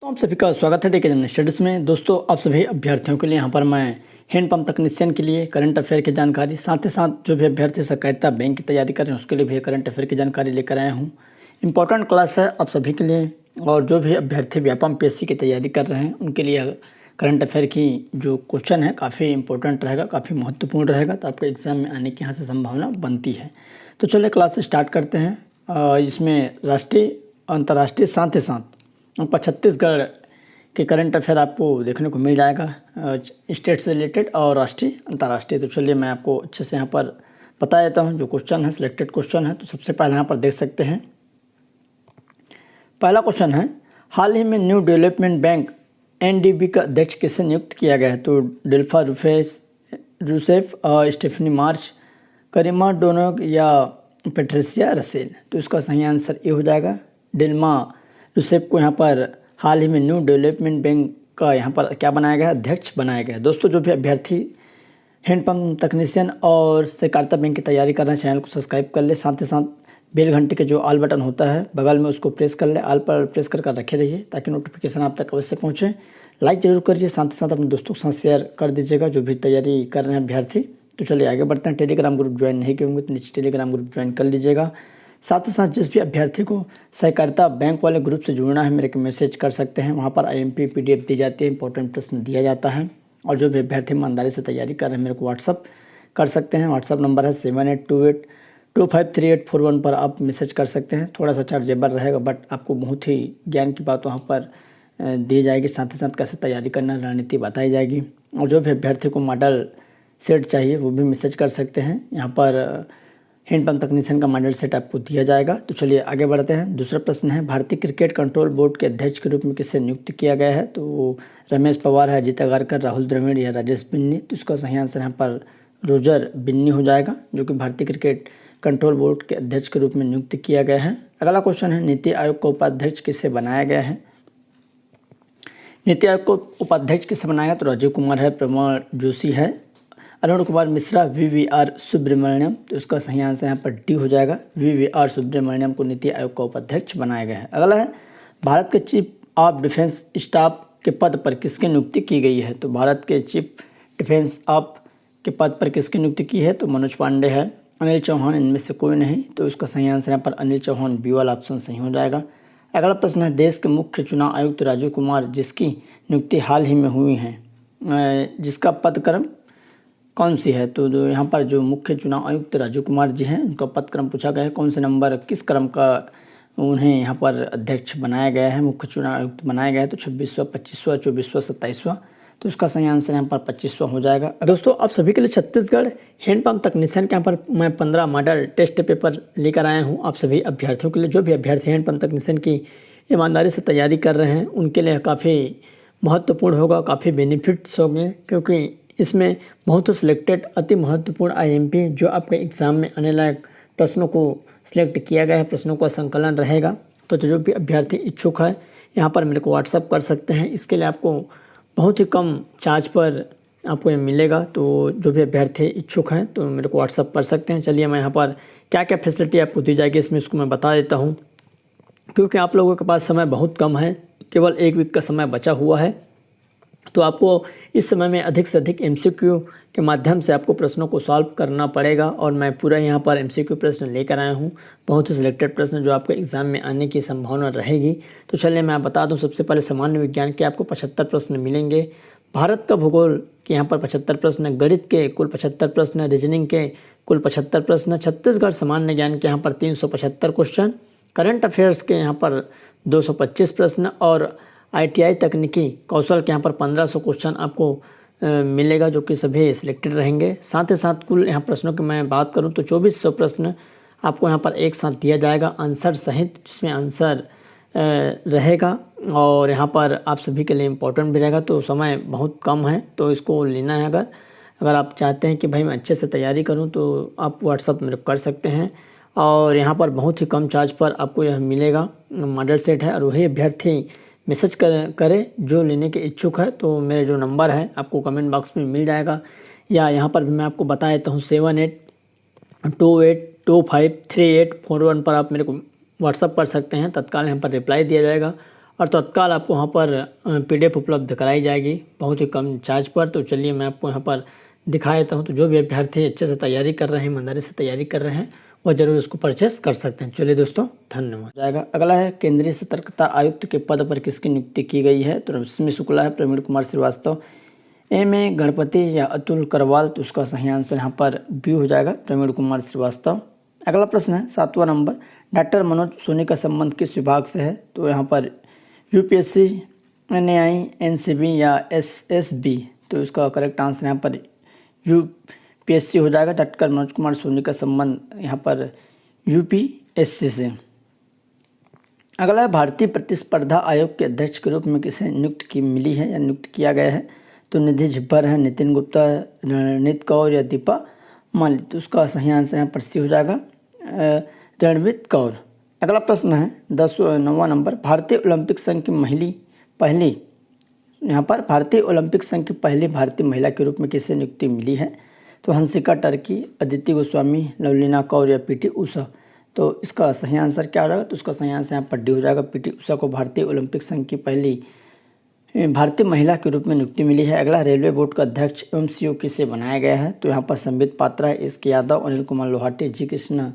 तो आप सभी का स्वागत है टेक स्टडीज़ में। दोस्तों, आप सभी अभ्यर्थियों के लिए यहाँ पर मैं हैंडपंप तकनीशियन के लिए करंट अफेयर की जानकारी, साथ ही साथ जो भी अभ्यर्थी सहकारिता बैंक की तैयारी कर रहे हैं उसके लिए भी करंट अफेयर की जानकारी लेकर आया हूँ। इंपॉर्टेंट क्लास है आप सभी के लिए, और जो भी अभ्यर्थी व्यापम पीएससी की तैयारी कर रहे हैं उनके लिए करंट अफेयर की जो क्वेश्चन है काफ़ी इंपॉर्टेंट रहेगा, काफ़ी महत्वपूर्ण रहेगा, तो आपके एग्जाम में आने की यहाँ से संभावना बनती है। तो चलिए क्लास स्टार्ट करते हैं। इसमें राष्ट्रीय, अंतर्राष्ट्रीय, साथ ही साथ छत्तीसगढ़ के करंट अफेयर आपको देखने को मिल जाएगा, स्टेट से रिलेटेड और राष्ट्रीय, अंतर्राष्ट्रीय। तो चलिए मैं आपको अच्छे से यहाँ पर बता देता हूँ। जो क्वेश्चन है सिलेक्टेड क्वेश्चन है, तो सबसे पहले यहाँ पर देख सकते हैं। पहला क्वेश्चन है, हाल ही में न्यू डेवलपमेंट बैंक एनडीबी का अध्यक्ष किसे नियुक्त किया गया है? तो डिल्फा रूसेफ, स्टेफनी मार्च, करीमा डोनोग या पेट्रिसिया रसेल? तो इसका सही आंसर ये हो जाएगा, डिल्मा रूसेफ को यहाँ पर हाल ही में न्यू डेवलपमेंट बैंक का यहाँ पर क्या बनाया गया? अध्यक्ष बनाया गया। दोस्तों, जो भी अभ्यर्थी हैंडपंप तकनीशियन और सहकारिता बैंक की तैयारी कर रहे हैं, चैनल को सब्सक्राइब कर ले, साथ ही साथ बेल घंटे के जो ऑल बटन होता है बगल में उसको प्रेस कर ले, ऑल पर प्रेस कर रखे रहिए ताकि नोटिफिकेशन आप तक अवश्य पहुँचे। लाइक जरूर करिए, साथ ही साथ अपने दोस्तों के साथ शेयर कर दीजिएगा जो भी तैयारी कर रहे हैं अभ्यर्थी। तो चलिए आगे बढ़ते हैं। टेलीग्राम ग्रुप ज्वाइन नहीं किए होंगे तो नीचे टेलीग्राम ग्रुप ज्वाइन कर लीजिएगा। साथ ही साथ जिस भी अभ्यर्थी को सहकारिता बैंक वाले ग्रुप से जुड़ना है, मेरे को मैसेज कर सकते हैं। वहाँ पर IMP PDF दी जाती है, इंपॉर्टेंट प्रश्न दिया जाता है। और जो भी अभ्यर्थी ईमानदारी से तैयारी कर रहे हैं मेरे को व्हाट्सअप कर सकते हैं। व्हाट्सअप नंबर है 7828253841 पर आप मैसेज कर सकते हैं। थोड़ा सा चार्जेबल रहेगा, बट आपको बहुत ही ज्ञान की बात वहाँ पर दी जाएगी। साथ ही साथ कैसे तैयारी करना, रणनीति बताई जाएगी। और जो भी अभ्यर्थी को मॉडल सेट चाहिए वो भी मैसेज कर सकते हैं। यहाँ पर हैंडपंप तकनीशियन का मॉडल सेट आपको दिया जाएगा। तो चलिए आगे बढ़ते हैं। दूसरा प्रश्न है, भारतीय क्रिकेट कंट्रोल बोर्ड के अध्यक्ष के रूप में किसे नियुक्त किया गया है? तो रमेश पवार है, अजीत अगारकर, राहुल द्रविड़ या राजेश बिन्नी? तो इसका सही आंसर यहाँ पर रोजर बिन्नी हो जाएगा, जो कि भारतीय क्रिकेट कंट्रोल बोर्ड के अध्यक्ष के रूप में नियुक्त किया गया है। अगला क्वेश्चन है, नीति आयोग का उपाध्यक्ष किसे बनाया गया है? नीति आयोग को उपाध्यक्ष किसे बनाया गया? तो राजीव कुमार है, प्रमोद जोशी है, अरुण कुमार मिश्रा, VVR सुब्रमण्यम? तो इसका सही आंसर यहाँ पर डी हो जाएगा, VVR सुब्रमण्यम को नीति आयोग का उपाध्यक्ष बनाया गया है। अगला है, भारत के चीफ ऑफ डिफेंस स्टाफ के पद पर किसकी नियुक्ति की गई है? तो भारत के चीफ डिफेंस ऑफ के पद पर किसकी नियुक्ति की है? तो मनोज पांडे है, अनिल चौहान, इनमें से कोई नहीं। तो इसका सही आंसर यहाँ पर अनिल चौहान, बी वाला ऑप्शन सही हो जाएगा। अगला प्रश्न है, देश के मुख्य चुनाव आयुक्त राजीव कुमार जिसकी नियुक्ति हाल ही में हुई है, जिसका पद क्रम कौन सी है? तो जो यहाँ पर जो मुख्य चुनाव आयुक्त राजीव कुमार जी हैं उनका पद क्रम पूछा गया है, कौन से नंबर, किस क्रम का उन्हें यहाँ पर अध्यक्ष बनाया गया है, मुख्य चुनाव आयुक्त बनाया गया है? तो 26वां, 25वां, 24वां, 27वां? तो इसका सही आंसर यहाँ पर 25वां हो जाएगा। दोस्तों, आप सभी के लिए छत्तीसगढ़ हैंडपंप तकनीशियन के यहाँ पर मैं 15 मॉडल टेस्ट पेपर लेकर आया हूँ आप सभी अभ्यर्थियों के लिए। जो भी अभ्यर्थी हैंडपंप तकनीशियन की ईमानदारी से तैयारी कर रहे हैं उनके लिए काफ़ी महत्वपूर्ण होगा, काफ़ी बेनिफिट्स होंगे, क्योंकि इसमें बहुत सिलेक्टेड अति महत्वपूर्ण IMP जो आपके एग्ज़ाम में आने लायक प्रश्नों को सिलेक्ट किया गया है, प्रश्नों का संकलन रहेगा। तो जो भी अभ्यर्थी इच्छुक है यहाँ पर मेरे को व्हाट्सअप कर सकते हैं। इसके लिए आपको बहुत ही कम चार्ज पर आपको ये मिलेगा। तो जो भी अभ्यर्थी इच्छुक हैं तो मेरे को व्हाट्सअप कर सकते हैं। चलिए मैं यहाँ पर क्या क्या फैसिलिटी आपको दी जाएगी इसमें इसको मैं बता देता हूँ, क्योंकि आप लोगों के पास समय बहुत कम है, केवल 1 वीक का समय बचा हुआ है। तो आपको इस समय में अधिक से अधिक MCQ के माध्यम से आपको प्रश्नों को सॉल्व करना पड़ेगा, और मैं पूरा यहाँ पर MCQ प्रश्न लेकर आया हूँ, बहुत ही सिलेक्टेड प्रश्न जो आपके एग्ज़ाम में आने की संभावना रहेगी। तो चलिए मैं बता दूँ, सबसे पहले सामान्य विज्ञान के आपको 75 प्रश्न मिलेंगे, भारत का भूगोल के यहाँ पर 75 प्रश्न, गणित के कुल 75 प्रश्न, रीजनिंग के कुल 75 प्रश्न, छत्तीसगढ़ सामान्य ज्ञान के यहाँ पर 375 क्वेश्चन, करंट अफेयर्स के यहाँ पर 225 प्रश्न, और ITI तकनीकी कौशल के यहाँ पर 1500 क्वेश्चन आपको मिलेगा, जो कि सभी सिलेक्टेड रहेंगे। साथ ही साथ कुल यहाँ प्रश्नों की मैं बात करूँ तो 2400 प्रश्न आपको यहाँ पर एक साथ दिया जाएगा आंसर सहित, जिसमें आंसर रहेगा, और यहाँ पर आप सभी के लिए इम्पोर्टेंट भी रहेगा। तो समय बहुत कम है तो इसको लेना है। अगर आप चाहते हैं कि भाई मैं अच्छे से तैयारी करूँ तो आप व्हाट्सअप मेरे कर सकते हैं, और यहाँ पर बहुत ही कम चार्ज पर आपको यह मिलेगा मॉडल सेट है। और वही अभ्यर्थी मैसेज करें जो लेने के इच्छुक है, तो मेरे जो नंबर है आपको कमेंट बॉक्स में मिल जाएगा, या यहाँ पर भी मैं आपको बता देता हूँ 7828253841 पर आप मेरे को व्हाट्सअप कर सकते हैं। तत्काल यहाँ पर रिप्लाई दिया जाएगा, और तत्काल आपको वहाँ पर PDF उपलब्ध कराई जाएगी बहुत ही कम चार्ज पर। तो चलिए मैं आपको यहाँ पर दिखा देता हूँ। तो जो भी अभ्यर्थी अच्छे से तैयारी कर रहे हैं, ईमानदारी से तैयारी कर रहे हैं, वह जरूर इसको परचेस कर सकते हैं। चलिए दोस्तों, धन्यवाद। जाएगा अगला है केंद्रीय सतर्कता आयुक्त के पद पर किसकी नियुक्ति की गई है? तो रश्मि शुक्ला है, प्रवीण कुमार श्रीवास्तव, M.A. गणपति या अतुल करवाल। तो उसका सही आंसर यहाँ पर बी हो जाएगा, प्रवीण कुमार श्रीवास्तव। अगला प्रश्न है 7वां नंबर, डॉक्टर मनोज सोनी का संबंध किस विभाग से है? तो यहाँ पर UPSC, NAI, NCB या SSB। तो इसका करेक्ट आंसर यहाँ पर UPSC हो जाएगा। डॉक्टर मनोज कुमार सोनी का संबंध यहाँ पर UPSC से। अगला है भारतीय प्रतिस्पर्धा आयोग के अध्यक्ष के रूप में किसे नियुक्त की मिली है या नियुक्त किया गया है? तो निधि झिब्बर है, नितिन गुप्ता है, रणनीत कौर या दीपा माली। तो उसका सही आंसर यहाँ पर सी हो जाएगा, रणनीत कौर। अगला प्रश्न है 9वां नंबर, भारतीय ओलंपिक संघ की पहली यहाँ पर भारतीय ओलंपिक संघ की पहली भारतीय महिला के रूप में किसे नियुक्ति मिली है? तो हंसिका टर्की, अदिति गोस्वामी, लवलीना कौर या PT उषा। तो इसका सही आंसर क्या हो जाएगा? तो उसका सही आंसर यहाँ पर डी हो जाएगा। PT उषा को भारतीय ओलंपिक संघ की पहली भारतीय महिला के रूप में नियुक्ति मिली है। अगला, रेलवे बोर्ड का अध्यक्ष एवं CEO किसे बनाया गया है? तो यहाँ पर संबित पात्रा, SK यादव, अनिल कुमार लोहाटे, G कृष्ण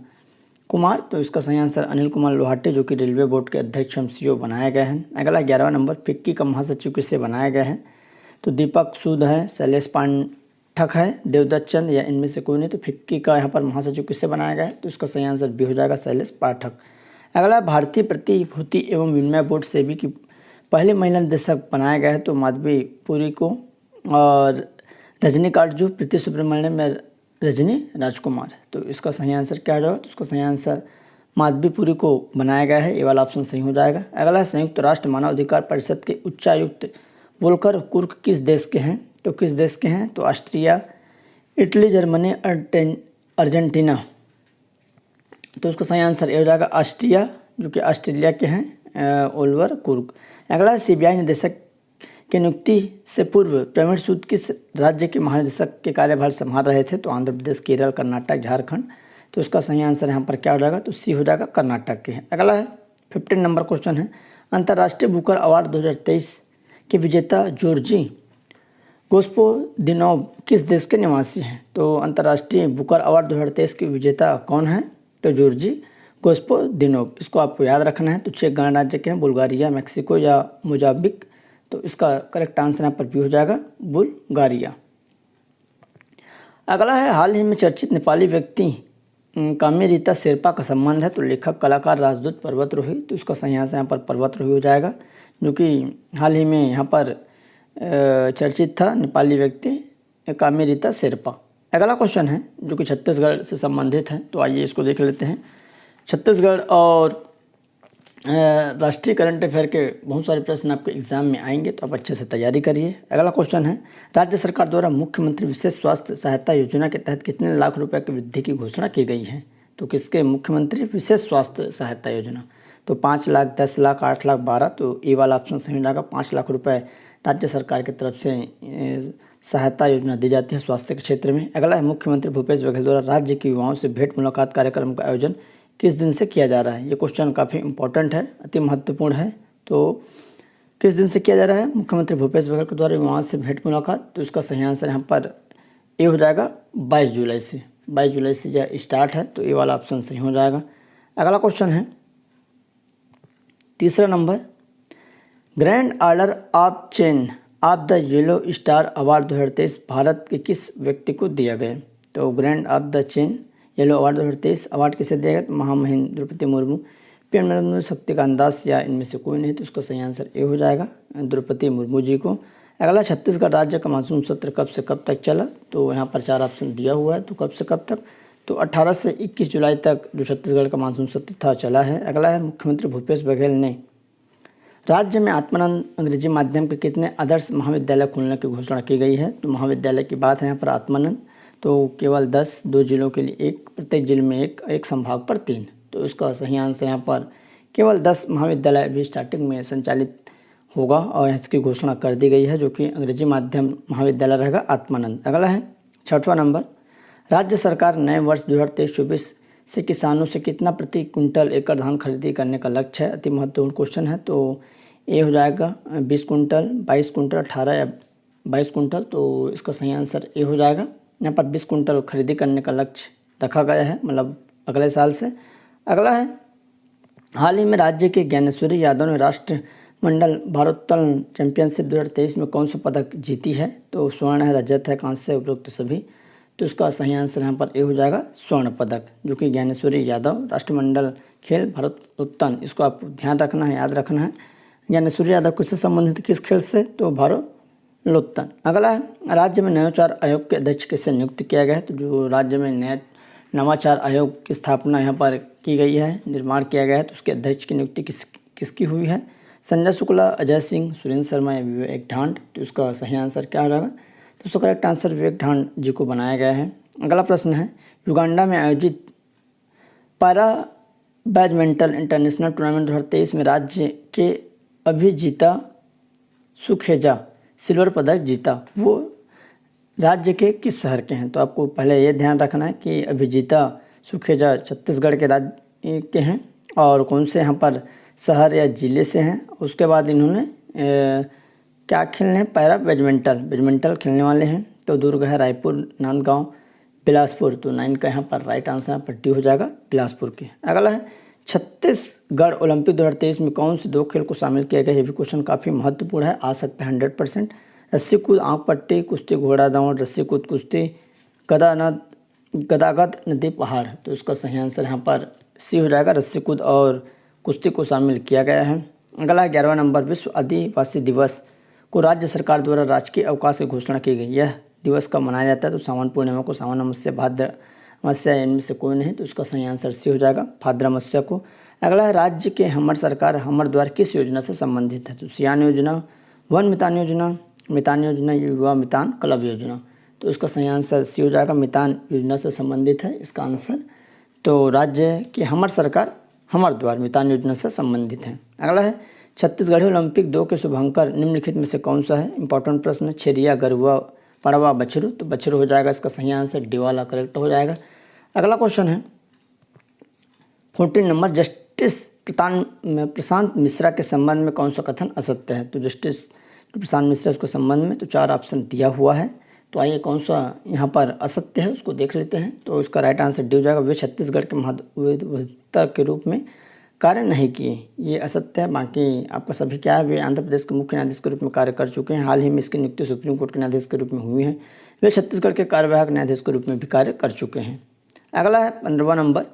कुमार। तो इसका सही आंसर अनिल कुमार लोहाटे, जो कि रेलवे बोर्ड के अध्यक्ष एवं CEO बनाया गया है। अगला 11वां नंबर, फिक्की का महासचिव किसे बनाया गया है? तो दीपक सूद है, शैलेश पाठक है, देवदत्त चंद या इनमें से कोई नहीं। तो फिक्की का यहाँ पर महासचिव किससे बनाया गया है? तो इसका सही आंसर बी हो जाएगा, शैलेश पाठक। अगला, भारतीय प्रतिभूति एवं विनिमय बोर्ड सेबी की पहले महिला निदेशक बनाया गया है। तो माधवी पुरी को, और रजनीकांत जो प्रीति सुब्रमण्यम या रजनी राजकुमार। तो इसका सही आंसर क्या हो जाएगा? तो इसका सही आंसर माधवी पुरी को बनाया गया है, ये वाला ऑप्शन सही हो जाएगा। अगला, संयुक्त राष्ट्र मानव अधिकार परिषद के उच्चायुक्त वोल्कर कुर्क किस देश के हैं? तो किस देश के हैं? तो ऑस्ट्रिया, इटली, जर्मनी, अर्जेंटीना। तो उसका सही आंसर ये हो जाएगा ऑस्ट्रिया, जो कि ऑस्ट्रेलिया के हैं, ओल्वर कुर्क। अगला, CBI निदेशक की नियुक्ति से पूर्व प्रवीण सूद किस राज्य के महानिदेशक के कार्यभार संभाल रहे थे? तो आंध्र प्रदेश, केरल, कर्नाटक, झारखंड। तो इसका सही आंसर यहाँ पर क्या हो जाएगा? तो सी हो जाएगा, कर्नाटक के हैं। अगला है 15 नंबर क्वेश्चन है, अंतर्राष्ट्रीय बुकर अवार्ड 2023 के विजेता जॉर्जी गोस्पोदिनोव किस देश के निवासी हैं? तो अंतर्राष्ट्रीय बुकर अवार्ड 2023 के विजेता कौन है? तो जॉर्जी गोस्पोदिनोव। इसको आपको याद रखना है। तो चेक गणराज्य के हैं, बुल्गारिया, मैक्सिको या मोजाम्बिक। तो इसका करेक्ट आंसर यहाँ पर भी हो जाएगा, बुल्गारिया। अगला है, हाल ही में चर्चित नेपाली व्यक्ति कामी रीता शेरपा का संबंध है। तो लेखक, कलाकार, राजदूत, पर्वतारोही। तो इसका सही आंसर यहाँ पर पर्वतारोही हो जाएगा, जो कि हाल ही में यहाँ पर चर्चित था नेपाली व्यक्ति कामी रीता शेरपा। अगला क्वेश्चन है जो कि छत्तीसगढ़ से संबंधित है। तो आइए इसको देख लेते हैं। छत्तीसगढ़ और राष्ट्रीय करंट अफेयर के बहुत सारे प्रश्न आपके एग्जाम में आएंगे, तो आप अच्छे से तैयारी करिए। अगला क्वेश्चन है, राज्य सरकार द्वारा मुख्यमंत्री विशेष स्वास्थ्य सहायता योजना के तहत कितने लाख रुपए की वृद्धि की घोषणा की गई है? तो किसके मुख्यमंत्री विशेष स्वास्थ्य सहायता योजना? तो 5 लाख, 10 लाख, 8 लाख, 12। तो ए वाला ऑप्शन सही हो जाएगा। 5 लाख रुपये राज्य सरकार की तरफ से सहायता योजना दी जाती है स्वास्थ्य के क्षेत्र में। अगला है, मुख्यमंत्री भूपेश बघेल द्वारा राज्य के युवाओं से भेंट मुलाकात कार्यक्रम का आयोजन किस दिन से किया जा रहा है? ये क्वेश्चन काफ़ी इंपॉर्टेंट है, अति महत्वपूर्ण है। तो किस दिन से किया जा रहा है मुख्यमंत्री भूपेश बघेल के द्वारा युवाओं से भेंट मुलाकात? तो इसका सही आंसर यहाँ पर ए हो जाएगा, 22 जुलाई से। 22 जुलाई से जो स्टार्ट है, तो ये वाला ऑप्शन सही हो जाएगा। अगला क्वेश्चन है तीसरा number, grand order of chain of the yellow star award 2023 Bharat के किस व्यक्ति को दिया गया? तो grand of the chain yellow award 2023 award किसे दिया गया? तो महामहिम द्रौपदी मुर्मू, PM नरेंद्र मोदी, शक्तिकांत दास या इनमें से कोई नहीं। तो उसका सही आंसर ए हो जाएगा, द्रौपदी मुर्मू जी को। अगला, छत्तीसगढ़ राज्य का मानसून सत्र कब से कब तक चला? तो यहाँ पर 4 ऑप्शन दिया हुआ है। तो कब से कब तक? तो 18 से 21 जुलाई तक जो छत्तीसगढ़ का मानसून सत्र था चला है। अगला है, मुख्यमंत्री भूपेश बघेल ने राज्य में आत्मानंद अंग्रेजी माध्यम के कितने आदर्श महाविद्यालय खोलने की घोषणा की गई है? तो महाविद्यालय की बात है यहाँ पर आत्मानंद, तो केवल 10, 2 जिलों के लिए 1, प्रत्येक जिले में एक संभाग पर 3। तो इसका सही आंसर यहाँ पर केवल 10 महाविद्यालय अभी स्टार्टिंग में संचालित होगा और इसकी घोषणा कर दी गई है, जो कि अंग्रेजी माध्यम महाविद्यालय रहेगा आत्मानंद। अगला है 6वां नंबर, राज्य सरकार नए वर्ष 2023-24 से किसानों से कितना प्रति क्विंटल एकड़ धान खरीदी करने का लक्ष्य है? अति महत्वपूर्ण क्वेश्चन है। तो ए हो जाएगा 20 कुंटल, 22 कुंटल, 18 या 22 कुंटल, तो इसका सही आंसर ए हो जाएगा। यहाँ पर 20 कुंटल खरीदी करने का लक्ष्य रखा गया है, मतलब अगले साल से। अगला है, हाल ही में राज्य के ज्ञानेश्वरी यादव ने राष्ट्रमंडल भारोत्तोलन चैंपियनशिप 2023 में कौन सा पदक जीती है? तो स्वर्ण है, रजत है, कांस्य है, उपरोक्त सभी। तो इसका सही आंसर यहाँ पर ए हो जाएगा स्वर्ण पदक, जो कि ज्ञानेश्वरी यादव राष्ट्रमंडल खेल भारोत्तोलन, इसको आप ध्यान रखना है, याद रखना है। ज्ञानेश्वरी यादव किससे संबंधित, किस खेल से? तो भारोत्तोलन। अगला है, राज्य में नवाचार आयोग के अध्यक्ष किसे नियुक्त किया गया है? तो जो राज्य में नवाचार आयोग की स्थापना यहाँ पर की गई है, निर्माण किया गया है, तो उसके अध्यक्ष की नियुक्ति किसकी हुई है? संजय शुक्ला, अजय सिंह, सुरेंद्र शर्मा या विवेक ढांड। तो इसका सही आंसर क्या हो जाएगा? तो उसका करेक्ट आंसर विवेक ढांड जी को बनाया गया है। अगला प्रश्न है, युगांडा में आयोजित पैरा बैडमिंटन इंटरनेशनल टूर्नामेंट 2023 में राज्य के अभिजीता सुखेजा सिल्वर पदक जीता, वो राज्य के किस शहर के हैं? तो आपको पहले ये ध्यान रखना है कि अभिजीता सुखेजा छत्तीसगढ़ के राज्य के हैं, और कौन से यहाँ पर शहर या जिले से हैं। उसके बाद इन्होंने क्या खेलने हैं? पैरा बैडमिंटन खेलने वाले हैं। तो दुर्ग है, रायपुर, नांदगांव, बिलासपुर। तो 9 का यहाँ पर राइट आंसर यहाँ पर डी हो जाएगा, बिलासपुर के। अगला है, छत्तीसगढ़ ओलंपिक 2023 में कौन से 2 खेल को शामिल किया गया? ये भी क्वेश्चन काफ़ी महत्वपूर्ण है, आ सकता है 100%। रस्सी कूद, आंख पट्टी, कुश्ती घोड़ा दौड़, रस्सी कूद कुश्ती, गदागद नदी पहाड़। तो इसका सही आंसर यहाँ पर सी हो जाएगा, रस्सी कूद और कुश्ती को शामिल किया गया है। अगला 11वां नंबर, विश्व आदिवासी दिवस को राज्य सरकार द्वारा राजकीय अवकाश की घोषणा की गई। यह दिवस कब मनाया जाता है? तो सावन पूर्णिमा को, सावन अमावस्या, भाद्र अमावस्या, इनमें से कोई नहीं। तो इसका सही आंसर सी हो जाएगा, भाद्र अमावस्या को। अगला है, राज्य के हमर सरकार हमर द्वार किस योजना से संबंधित है? तो सियान योजना, वन मितान योजना, मितान योजना, युवा मितान क्लब योजना। तो इसका सही आंसर सी हो जाएगा, मितान योजना से संबंधित है इसका आंसर। तो राज्य की हमर सरकार हमर द्वार मितान योजना से संबंधित है। अगला है, छत्तीसगढ़ी ओलंपिक 2 के शुभांकर निम्नलिखित में से कौन सा है? इंपॉर्टेंट प्रश्न है। छेरिया, गरुआ, पड़वा, बछरू। तो बछरू हो जाएगा, इसका सही आंसर डी वाला करेक्ट हो जाएगा। अगला क्वेश्चन है 14 नंबर, जस्टिस प्रशांत मिश्रा के संबंध में कौन सा कथन असत्य है? तो जस्टिस प्रशांत मिश्रा उसके संबंध में तो 4 ऑप्शन दिया हुआ है। तो आइए कौन सा यहाँ पर असत्य है उसको देख लेते हैं। तो उसका राइट आंसर डी हो जाएगा, वे छत्तीसगढ़ के महाधिवक्ता के रूप में कार्य नहीं किए, ये असत्य है। बाकी आपका सभी क्या है, वे आंध्र प्रदेश के मुख्य न्यायाधीश के रूप में कार्य कर चुके हैं। हाल ही में इसकी नियुक्ति सुप्रीम कोर्ट के न्यायाधीश के रूप में हुई है। वे छत्तीसगढ़ के कार्यवाहक न्यायाधीश के रूप में भी कार्य कर चुके हैं। अगला है 15वां नंबर,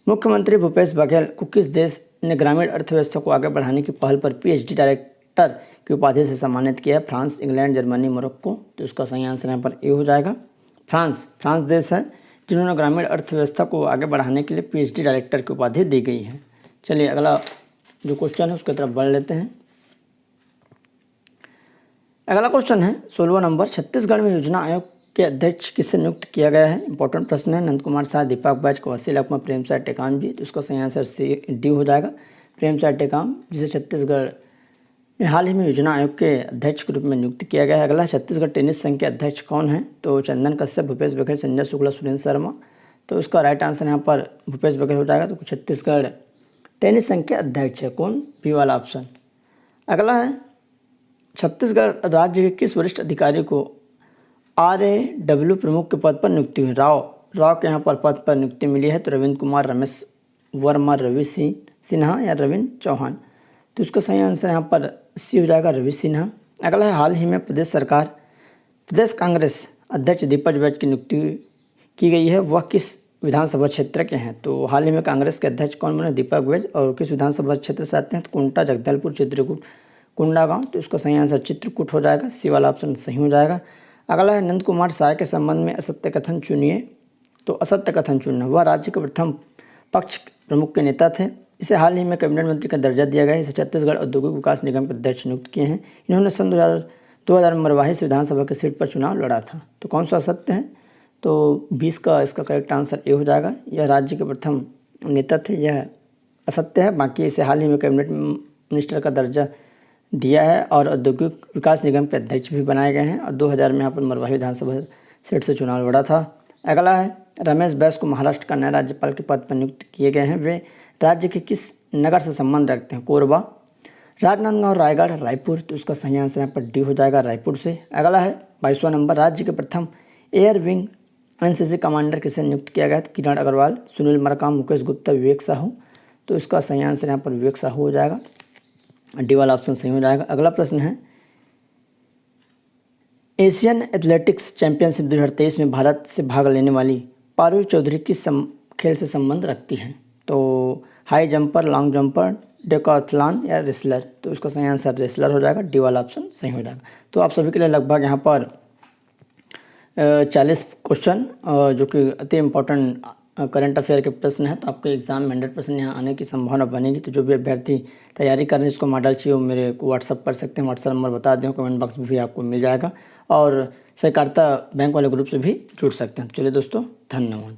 मुख्यमंत्री भूपेश बघेल को किस देश ने ग्रामीण अर्थव्यवस्था को आगे बढ़ाने की पहल पर PhD डायरेक्टर की उपाधि से सम्मानित किया है? France, England, Germany, Morocco. तो इसका सही आंसर यहाँ पर ए हो जाएगा, फ्रांस देश है जिन्होंने ग्रामीण अर्थव्यवस्था को आगे बढ़ाने के लिए PhD डायरेक्टर की उपाधि दी गई है। चलिए अगला जो क्वेश्चन है उसकी तरफ बढ़ लेते हैं। अगला क्वेश्चन है 16वां नंबर, छत्तीसगढ़ में योजना आयोग के अध्यक्ष किसे नियुक्त किया गया है? इंपॉर्टेंट प्रश्न है। नंद कुमार शाह, दीपक बैज, कौशी लखमा, प्रेमसाय टेकाम जी। तो उसका सही आंसर सी डी हो जाएगा, प्रेमसाय टेकाम, जिसे छत्तीसगढ़ में हाल ही में योजना आयोग के अध्यक्ष के रूप में नियुक्त किया गया है। अगला, छत्तीसगढ़ टेनिस संघ के अध्यक्ष कौन है? तो चंदन कश्यप, भूपेश बघेल, संजय शुक्ला, सुरेंद्र शर्मा। तो उसका राइट आंसर यहाँ पर भूपेश बघेल हो जाएगा। तो छत्तीसगढ़ टेनिस संघ के अध्यक्ष है कौन? बी वाला ऑप्शन। अगला है, छत्तीसगढ़ राज्य के किस वरिष्ठ अधिकारी को RAW प्रमुख के पद पर नियुक्ति हुई? राव के यहाँ पर पद पर नियुक्ति मिली है। तो रविंद्र कुमार, रमेश वर्मा, रवि सिन्हा या रविंद्र चौहान। तो उसका सही आंसर यहाँ पर सी हो जाएगा, रवि सिन्हा। अगला है, हाल ही में प्रदेश कांग्रेस अध्यक्ष दीपक बैज की नियुक्ति की गई है, वह किस विधानसभा क्षेत्र के हैं? तो हाल ही में कांग्रेस के अध्यक्ष कौन बने? दीपक बैज। और किस विधानसभा क्षेत्र से आते हैं? तो कुंटा, जगदलपुर, चित्रकूट, कोंडागांव। तो इसका सही आंसर चित्रकूट हो जाएगा, सी वाला ऑप्शन सही हो जाएगा। अगला है, नंद कुमार शाह के संबंध में असत्य कथन चुनिए। तो असत्य कथन चुनना, वह राज्य के प्रथम पक्ष प्रमुख के नेता थे, इसे हाल ही में कैबिनेट मंत्री का दर्जा दिया गया है। इसे छत्तीसगढ़ औद्योगिक विकास निगम के अध्यक्ष नियुक्त किए हैं। इन्होंने सन 2000 में मरवाही से विधानसभा की सीट पर चुनाव लड़ा था। तो कौन सा असत्य है? तो 20 का इसका करेक्ट आंसर ए हो जाएगा, यह राज्य के प्रथम नेता थे, यह असत्य है। बाकी इसे हाल ही में कैबिनेट मिनिस्टर का दर्जा दिया है और औद्योगिक विकास निगम के अध्यक्ष भी बनाए गए हैं। और 2000 में यहाँ पर मरवाही विधानसभा सीट से चुनाव लड़ा था। अगला है, रमेश बैस को महाराष्ट्र का नया राज्यपाल के पद पर नियुक्त किए गए हैं। वे राज्य के किस नगर से संबंध रखते हैं? कोरबा, राजनांदगांव, रायगढ़, रायपुर, तो इसका सही आंसर यहाँ पर डी हो जाएगा, रायपुर से। अगला है 22वां नंबर, राज्य के प्रथम एयर विंग एनसीसी कमांडर किसे नियुक्त किया गया? तो किरण अग्रवाल, सुनील मरकाम, मुकेश गुप्ता, विवेक साहू, तो इसका सही आंसर यहाँ पर विवेक साहू हो जाएगा, डी वाला ऑप्शन सही हो जाएगा। अगला प्रश्न है, एशियन एथलेटिक्स चैंपियनशिप 2023 में भारत से भाग लेने वाली पारुल चौधरी किस खेल से संबंध रखती हैं? तो high jumper, long jumper, Decathlon या रेसलर, तो इसका सही आंसर रेसलर हो जाएगा, डी वाला ऑप्शन सही हो जाएगा। तो आप सभी के लिए लगभग यहाँ पर 40 क्वेश्चन जो कि अति इम्पोर्टेंट करंट अफेयर के प्रश्न है, तो आपके एग्जाम में 100% यहाँ आने की संभावना बनेगी। तो जो भी अभ्यर्थी तैयारी कर रहे हैं, जिसको मॉडल चाहिए, वो मेरे को व्हाट्सअप कर सकते हैं, व्हाट्सअप नंबर बता दें, कमेंट बॉक्स में भी आपको मिल जाएगा, और सहकारिता बैंक वाले ग्रुप से भी जुड़ सकते हैं। चलिए दोस्तों, धन्यवाद।